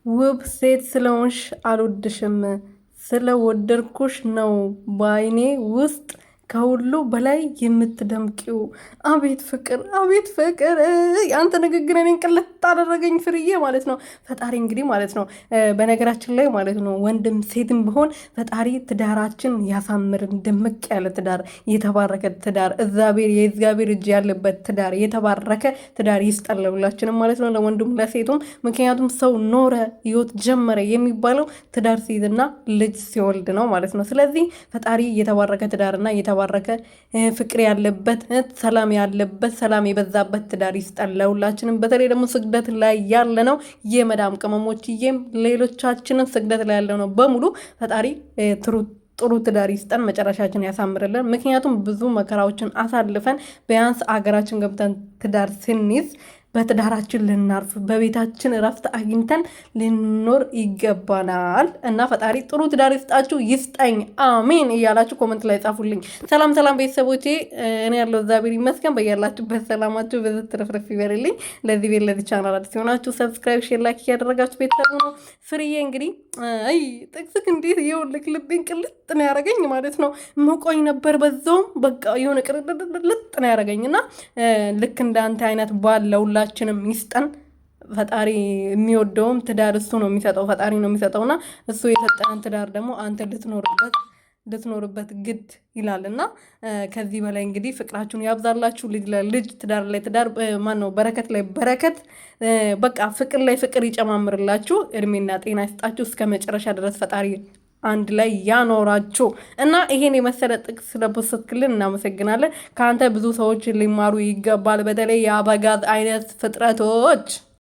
ውብ ሴት ስለሆንሽ አልወድሽም ስለወደድኩሽ ነው በአይኔ ውስጥ ከሁሉ በላይ የምትደምቂው። አቤት ፍቅር አቤት ፍቅር! የአንተ ንግግር እኔን ቅልጥ አደረገኝ ፍርዬ ማለት ነው። ፈጣሪ እንግዲህ ማለት ነው በነገራችን ላይ ማለት ነው ወንድም ሴትም ቢሆን ፈጣሪ ትዳራችን ያሳምርን። ድምቅ ያለ ትዳር፣ የተባረከ ትዳር፣ የእግዚአብሔር እጅ ያለበት ትዳር፣ የተባረከ ትዳር ይስጠን ለሁላችንም ማለት ነው፣ ለወንዱም ለሴቱም። ምክንያቱም ሰው ኖረ ህይወት ጀመረ የሚባለው ትዳር ሲይዝና ልጅ ሲወልድ ነው ማለት ነው። ስለዚህ ፈጣሪ የተባረከ ትዳርና የተባረከ ፍቅር ያለበት ሰላም ያለበት ሰላም የበዛበት ትዳር ይስጠን ለሁላችንም። በተለይ ደግሞ ስግደት ላይ ያለ ነው የመዳም ቅመሞችዬም ሌሎቻችንን ስግደት ላይ ያለ ነው በሙሉ ፈጣሪ ጥሩ ትዳር ይስጠን፣ መጨረሻችን ያሳምርልን። ምክንያቱም ብዙ መከራዎችን አሳልፈን ቢያንስ አገራችን ገብተን ትዳር ስንይዝ በትዳራችን ልናርፍ በቤታችን እረፍት አግኝተን ልንኖር ይገባናል እና ፈጣሪ ጥሩ ትዳር ይስጣችሁ ይስጠኝ አሜን እያላችሁ ኮመንት ላይ ጻፉልኝ። ሰላም ሰላም ቤተሰቦቼ፣ እኔ ያለው እግዚአብሔር ይመስገን። በያላችሁበት ሰላማችሁ በዚህ ትርፍርፍ ይበልልኝ። ለዚህ ቤት ለዚህ ቻናል አዲስ ሲሆናችሁ ሰብስክራይብ፣ ሼር፣ ላይክ እያደረጋችሁ ቤተሰቡ ነው። ፍርዬ እንግዲህ ጥቅስክ እንዴት ይኸውልህ ልቤን ቅልጥ ነው ያደረገኝ ማለት ነው። መቆኝ ነበር በዛውም በቃ የሆነ ቅልጥ ነው ያደረገኝ እና ልክ እንዳንተ አይነት ባል ለሁላችንም ይስጠን ፈጣሪ። የሚወደውም ትዳር እሱ ነው የሚሰጠው፣ ፈጣሪ ነው የሚሰጠውና እሱ የሰጠንን ትዳር ደግሞ አንተ ልትኖርበት ግድ ይላል እና ከዚህ በላይ እንግዲህ ፍቅራችሁን ያብዛላችሁ። ልጅ ለልጅ ትዳር ላይ ትዳር ማን ነው በረከት ላይ በረከት፣ በቃ ፍቅር ላይ ፍቅር ይጨማምርላችሁ፣ እድሜና ጤና ይስጣችሁ እስከ መጨረሻ ድረስ ፈጣሪ አንድ ላይ ያኖራችሁ እና ይሄን የመሰለ ጥቅስ ስለፖስትክልን እናመሰግናለን። ከአንተ ብዙ ሰዎች ሊማሩ ይገባል። በተለይ የአበጋዝ አይነት ፍጥረቶች